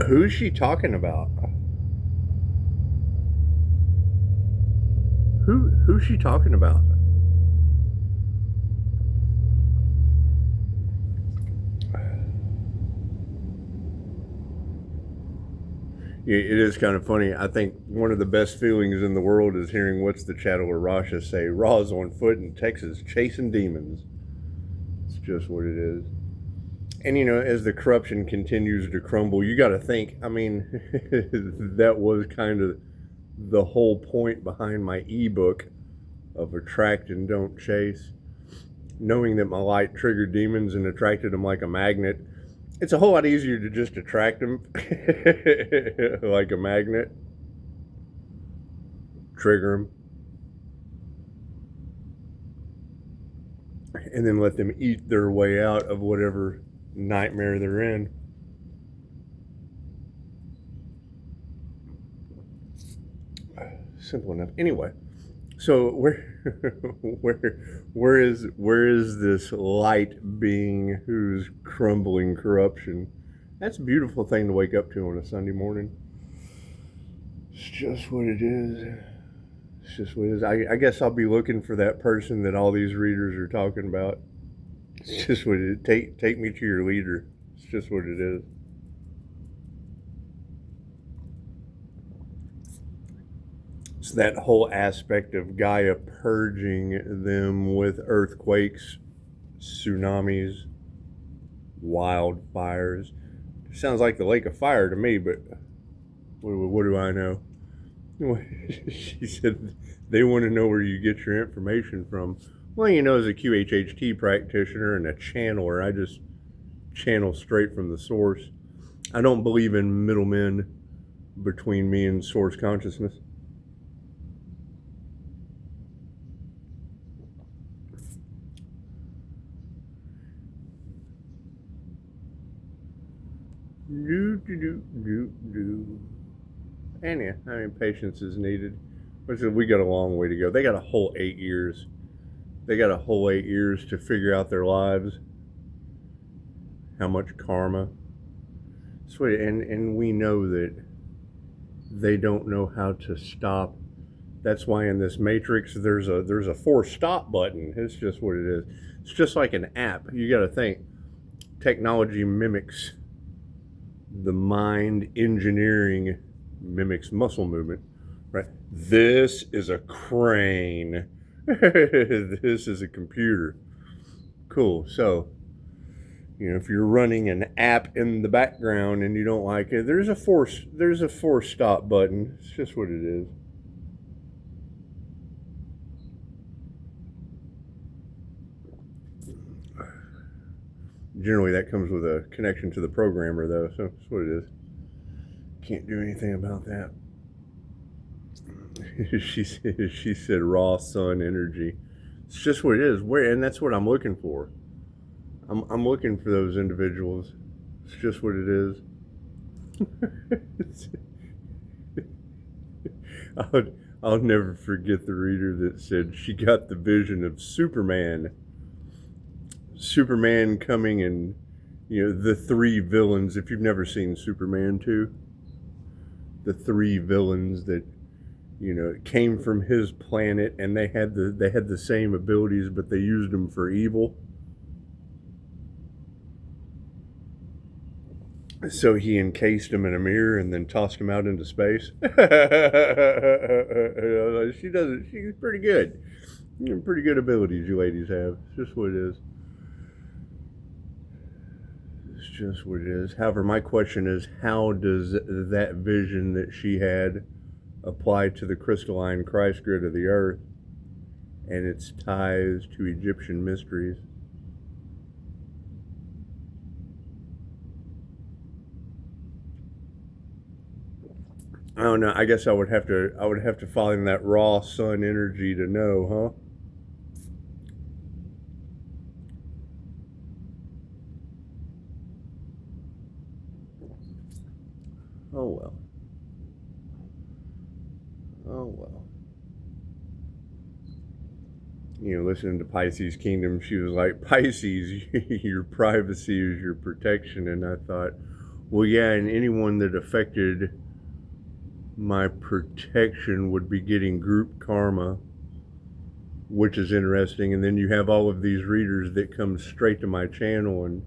Who's she talking about? Who's she talking about? It is kind of funny. I think one of the best feelings in the world is hearing What's the Chattel or Rasha say, Ra's on foot in Texas chasing demons. It's just what it is. And, as the corruption continues to crumble, you got to think, that was kind of the whole point behind my ebook of Attract and Don't Chase. Knowing that my light triggered demons and attracted them like a magnet, it's a whole lot easier to just attract them like a magnet, trigger them, and then let them eat their way out of whatever nightmare they're in. Simple enough. Anyway, so where is this light being who's crumbling corruption? That's a beautiful thing to wake up to on a Sunday morning. It's just what it is. It's just what it is. I guess I'll be looking for that person that all these readers are talking about. It's just what it is. Take me to your leader. It's just what it is. It's that whole aspect of Gaia purging them with earthquakes, tsunamis, wildfires. Sounds like the Lake of Fire to me, but what do I know? She said they want to know where you get your information from. Well, as a QHHT practitioner and a channeler, I just channel straight from the source. I don't believe in middlemen between me and source consciousness. And yeah, patience is needed. We got a long way to go. They got a whole 8 years. They got a whole 8 years to figure out their lives. How much karma. Sweet, and we know that they don't know how to stop. That's why in this matrix there's a force stop button. It's just what it is. It's just like an app. You got to think. Technology mimics the mind, engineering mimics muscle movement, right? This is a crane. This is a computer. Cool. So, if you're running an app in the background and you don't like it, there's a force stop button. It's just what it is. Generally, that comes with a connection to the programmer, though, so that's what it is. Can't do anything about that. She said raw sun energy. It's just what it is. And that's what I'm looking for. I'm looking for those individuals. It's just what it is. I'll never forget the reader that said she got the vision of Superman coming and, the three villains. If you've never seen Superman 2, the three villains that, came from his planet and they had the same abilities, but they used them for evil. So he encased them in a mirror and then tossed them out into space. She's pretty good. Pretty good abilities you ladies have. It's just what it is. Just what it is. However, my question is, how does that vision that she had apply to the crystalline Christ grid of the earth and its ties to Egyptian mysteries? I don't know. I guess I would have to find that raw sun energy to know, huh? Oh well. Oh well. Listening to Pisces Kingdom, she was like, Pisces, your privacy is your protection. And I thought, Well, yeah, and anyone that affected my protection would be getting group karma, which is interesting. And then you have all of these readers that come straight to my channel and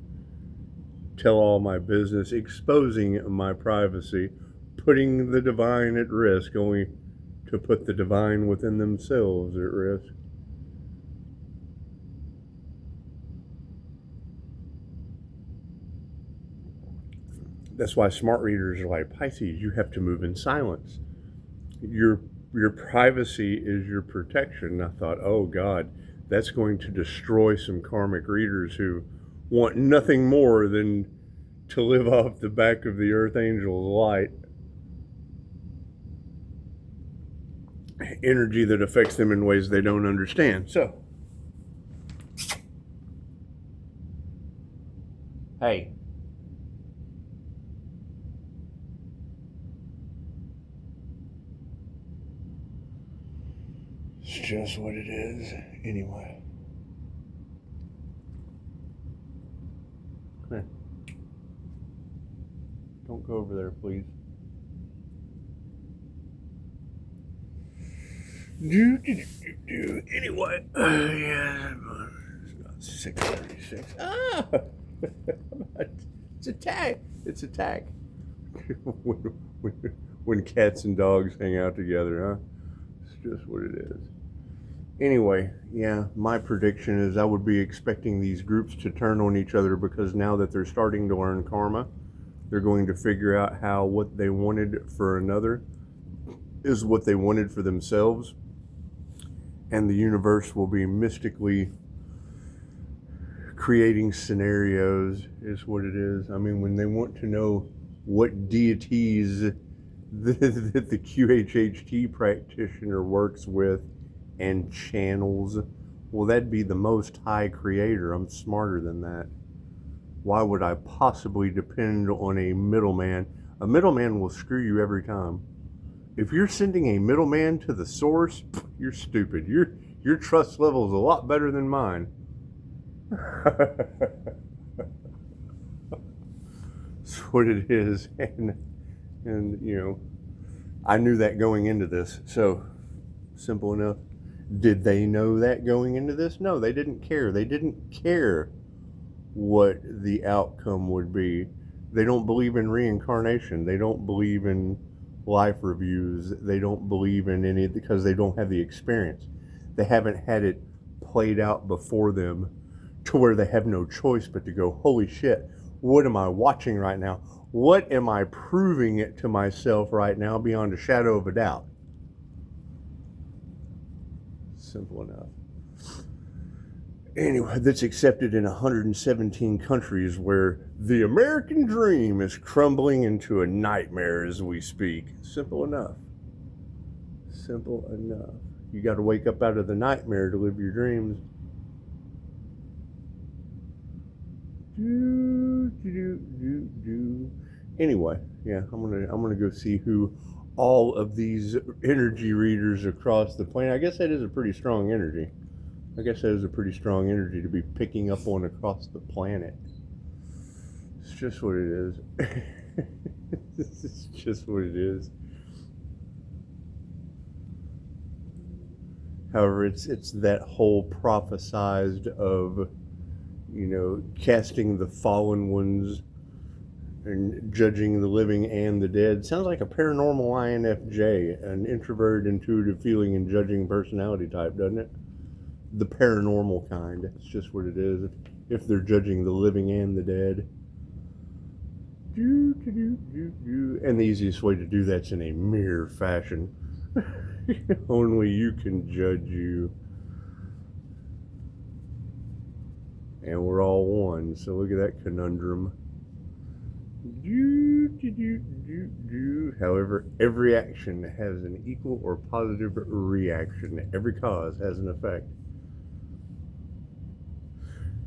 tell all my business, exposing my privacy, putting the divine at risk, only to put the divine within themselves at risk. That's why smart readers are like, Pisces, you have to move in silence. Your privacy is your protection. I thought, oh God, that's going to destroy some karmic readers who want nothing more than to live off the back of the Earth Angel's light. Energy that affects them in ways they don't understand. So, hey. It's just what it is, anyway. Come here. Don't go over there, please. Anyway, yeah, it's 6:36. Ah, it's attack. It's attack. when cats and dogs hang out together, huh? It's just what it is. Anyway, yeah, my prediction is I would be expecting these groups to turn on each other, because now that they're starting to learn karma, they're going to figure out how what they wanted for another is what they wanted for themselves. And the universe will be mystically creating scenarios, is what it is. I mean, when they want to know what deities that the QHHT practitioner works with and channels, well, that'd be the Most High Creator. I'm smarter than that. Why would I possibly depend on a middleman? A middleman will screw you every time. If you're sending a middleman to the source, you're stupid. Your trust level is a lot better than mine. That's what it is. And you know, I knew that going into this. So, simple enough. Did they know that going into this? No, they didn't care. They didn't care what the outcome would be. They don't believe in reincarnation. They don't believe in life reviews. They don't believe in any, because they don't have the experience. They haven't had it played out before them to where they have no choice but to go, holy shit, what am I watching right now? What am I proving it to myself right now beyond a shadow of a doubt? Simple enough. Anyway, that's accepted in 117 countries, where the American dream is crumbling into a nightmare as we speak. Simple enough. Simple enough. You got to wake up out of the nightmare to live your dreams. Anyway, yeah, I'm gonna go see who all of these energy readers across the planet. I guess that is a pretty strong energy. I guess that is a pretty strong energy to be picking up on across the planet. It's just what it is. It's just what it is. However, it's that whole prophesized of, you know, casting the fallen ones and judging the living and the dead. Sounds like a paranormal INFJ, an introverted, intuitive, feeling and judging personality type, doesn't it? The paranormal kind. It's just what it is. If they're judging the living and the dead. And the easiest way to do that's in a mirror fashion. Only you can judge you. And we're all one. So look at that conundrum. However, every action has an equal or positive reaction. Every cause has an effect.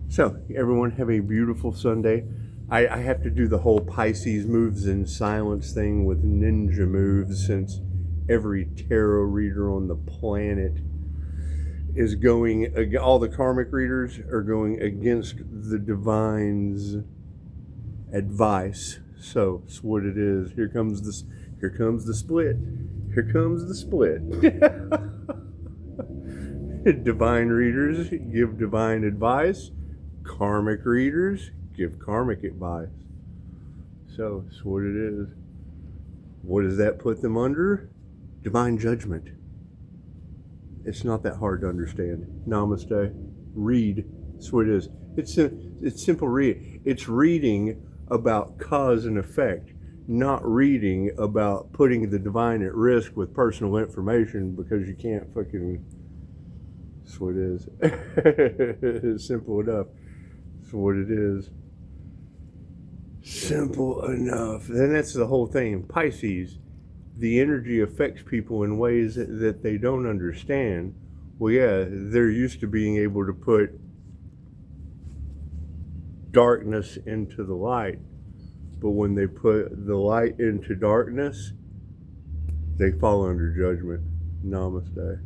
So, everyone have a beautiful Sunday. I have to do the whole Pisces moves in silence thing with ninja moves, since every tarot reader on the planet is going, all the karmic readers are going against the divine's advice. So it's what it is. Here comes the split. Here comes the split. Divine readers give divine advice. Karmic readers give karmic advice. So it's what it is. What does that put them under? Divine judgment. It's not that hard to understand. Namaste. Read. That's what it is. It's simple read. It's reading about cause and effect, not reading about putting the divine at risk with personal information because you can't fucking. That's what it is. It's simple enough. That's what it is. Simple enough. And that's the whole thing. Pisces, the energy affects people in ways that they don't understand. Well, yeah, they're used to being able to put darkness into the light. But when they put the light into darkness, they fall under judgment. Namaste.